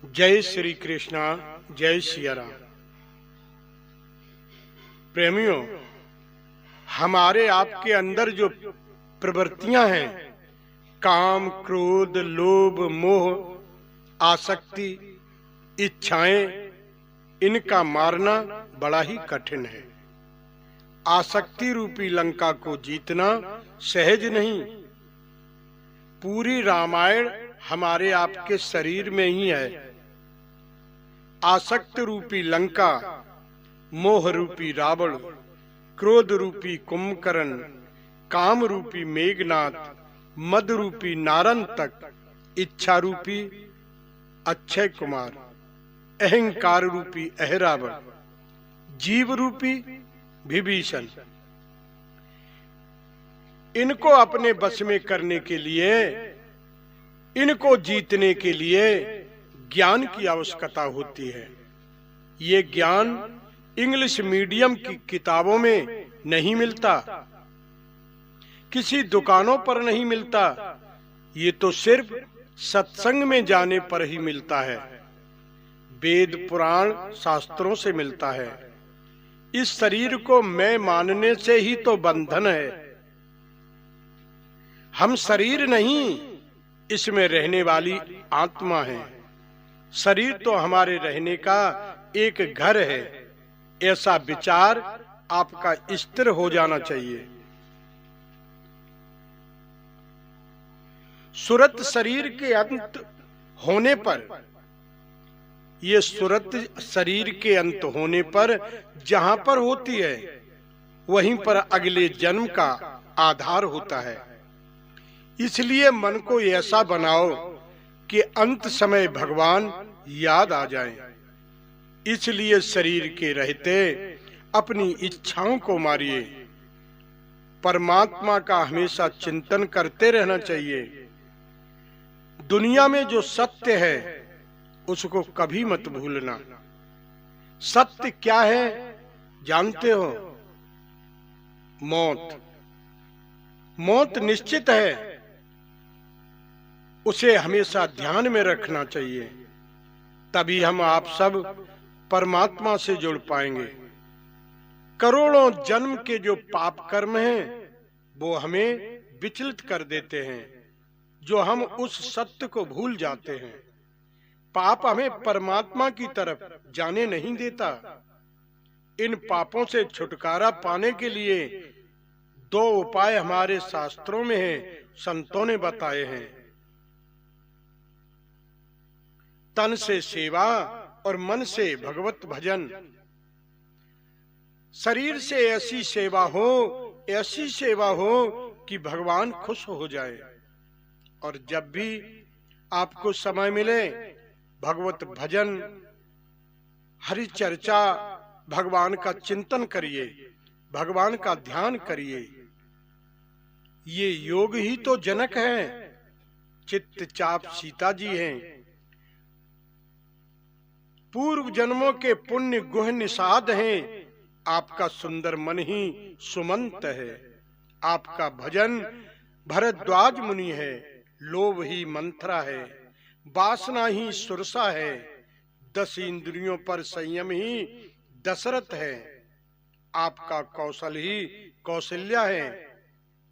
जय श्री कृष्णा, जय सिया राम। प्रेमियों, हमारे आपके अंदर जो प्रवृत्तियां हैं, काम, क्रोध, लोभ, मोह, आसक्ति, इच्छाएं, इनका मारना बड़ा ही कठिन है। आसक्ति रूपी लंका को जीतना सहज नहीं। पूरी रामायण हमारे आपके शरीर में ही है। आसक्त रूपी लंका, मोह रूपी रावण, क्रोध रूपी कुंभकर्ण, काम रूपी मेघनाथ, मद रूपी नारंतक, इच्छा रूपी अक्षय कुमार, अहंकार रूपी अहरावण, जीव रूपी विभीषण, इनको अपने बस में करने के लिए, इनको जीतने के लिए ज्ञान की आवश्यकता होती है। ये ज्ञान इंग्लिश मीडियम की किताबों में नहीं मिलता, किसी दुकानों पर नहीं मिलता। ये तो सिर्फ सत्संग में जाने पर ही मिलता है, वेद पुराण शास्त्रों से मिलता है। इस शरीर को मैं मानने से ही तो बंधन है। हम शरीर नहीं, इसमें रहने वाली आत्मा है। शरीर तो हमारे रहने का एक घर है। ऐसा विचार आपका स्थिर हो जाना चाहिए। सुरत शरीर के अंत होने पर, ये सुरत शरीर के अंत होने पर जहां पर होती है, वहीं पर अगले जन्म का आधार होता है। इसलिए मन को ऐसा बनाओ कि अंत समय भगवान याद आ जाएं। इसलिए शरीर के रहते अपनी इच्छाओं को मारिए। परमात्मा का हमेशा चिंतन करते रहना चाहिए। दुनिया में जो सत्य है उसको कभी मत भूलना। सत्य क्या है जानते हो? मौत। मौत निश्चित है, उसे हमेशा ध्यान में रखना चाहिए। तभी हम आप सब परमात्मा से जुड़ पाएंगे। करोड़ों जन्म के जो पाप कर्म हैं, वो हमें विचलित कर देते हैं, जो हम उस सत्य को भूल जाते हैं। पाप हमें परमात्मा की तरफ जाने नहीं देता। इन पापों से छुटकारा पाने के लिए दो उपाय हमारे शास्त्रों में हैं, संतों ने बताए हैं। तन से सेवा और मन से भगवत भजन। शरीर से ऐसी सेवा हो कि भगवान खुश हो जाए। और जब भी आपको समय मिले, भगवत भजन, हरि चर्चा, भगवान का चिंतन करिए, भगवान का ध्यान करिए। ये योग ही तो जनक हैं। चित्त चाप सीता जी हैं। पूर्व जन्मों के पुण्य गुह निषाद हैं। आपका सुंदर मन ही सुमंत है। आपका भजन भरद्वाज मुनि है। लोभ ही मंथरा है, वासना ही सुरसा है, 10 इंद्रियों पर संयम ही दशरथ है। आपका कौशल ही कौशल्या है।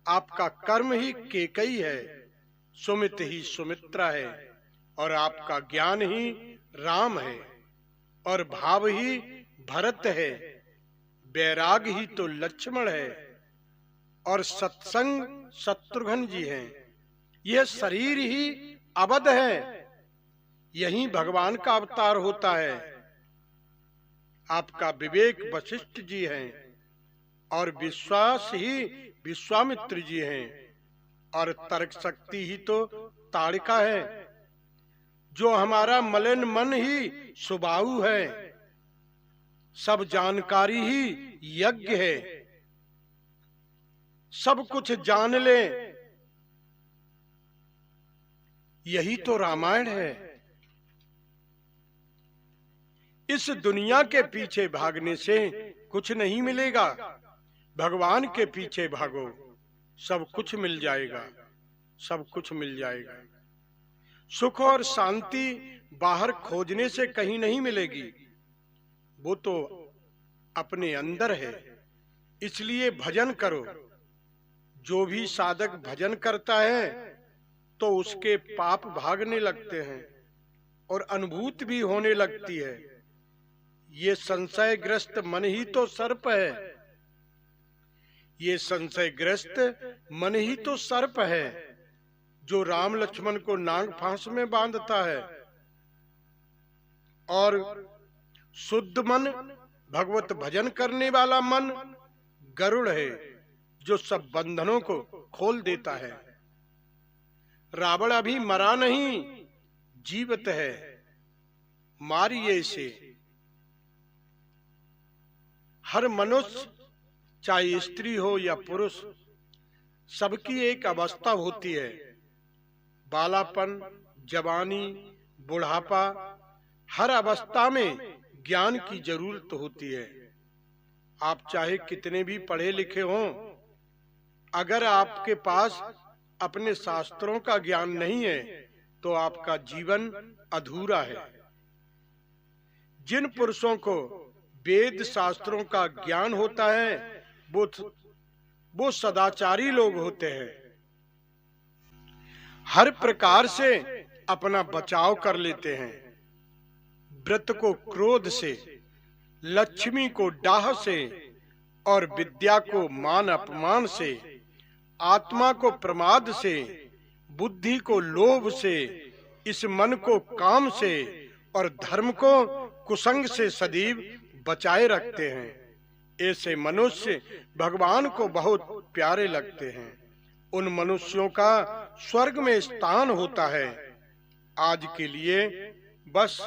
आपका कर्म ही केकई है, सुमित ही सुमित्रा है। और आपका ज्ञान ही राम है, और भाव ही भरत है। बैराग ही तो लक्ष्मण है, और सत्संग शत्रुघ्न जी हैं। यह शरीर ही अवध है, यही भगवान का अवतार होता है। आपका विवेक वशिष्ठ जी हैं, और विश्वास ही विश्वामित्र जी हैं, और तर्क शक्ति ही तो ताड़िका है। जो हमारा मलिन मन ही सुबाहु है, सब जानकारी ही यज्ञ है। सब कुछ जान ले, यही तो रामायण है। इस दुनिया के पीछे भागने से कुछ नहीं मिलेगा। भगवान के पीछे भागो, सब कुछ मिल जाएगा, सब कुछ मिल जाएगा। सुख और शांति बाहर खोजने से कहीं नहीं मिलेगी, वो तो अपने अंदर है। इसलिए भजन करो। जो भी साधक भजन करता है तो उसके पाप भागने लगते हैं और अनुभूति भी होने लगती है। ये संशयग्रस्त मन ही तो सर्प है। ये संशयग्रस्त मन ही तो सर्प है जो राम लक्ष्मण को नाग फांस में बांधता है। और शुद्ध मन, भगवत भजन करने वाला मन गरुड़ है जो सब बंधनों को खोल देता है। रावण अभी मरा नहीं, जीवित है, मारिए इसे। हर मनुष्य, चाहे स्त्री हो या पुरुष, सबकी एक अवस्था होती है। बालापन, जवानी, बुढ़ापा, हर अवस्था में ज्ञान की जरूरत होती है। आप चाहे कितने भी पढ़े लिखे हों, अगर आपके पास अपने शास्त्रों का ज्ञान नहीं है तो आपका जीवन अधूरा है। जिन पुरुषों को वेद शास्त्रों का ज्ञान होता है वो सदाचारी लोग होते हैं। हर प्रकार से अपना बचाव कर लेते हैं। व्रत को क्रोध से, लक्ष्मी को डाह से और विद्या को मान अपमान से, आत्मा को प्रमाद से, बुद्धि को लोभ से, इस मन को काम से और धर्म को कुसंग से सदैव बचाए रखते हैं। ऐसे मनुष्य भगवान को बहुत प्यारे लगते हैं। उन मनुष्यों का स्वर्ग में स्थान होता है। आज के लिए बस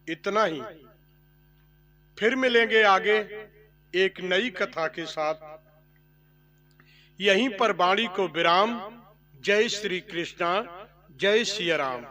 इतना ही। फिर मिलेंगे आगे एक नई कथा के साथ। यहीं पर वाणी को विराम। जय श्री कृष्णा, जय सिया राम।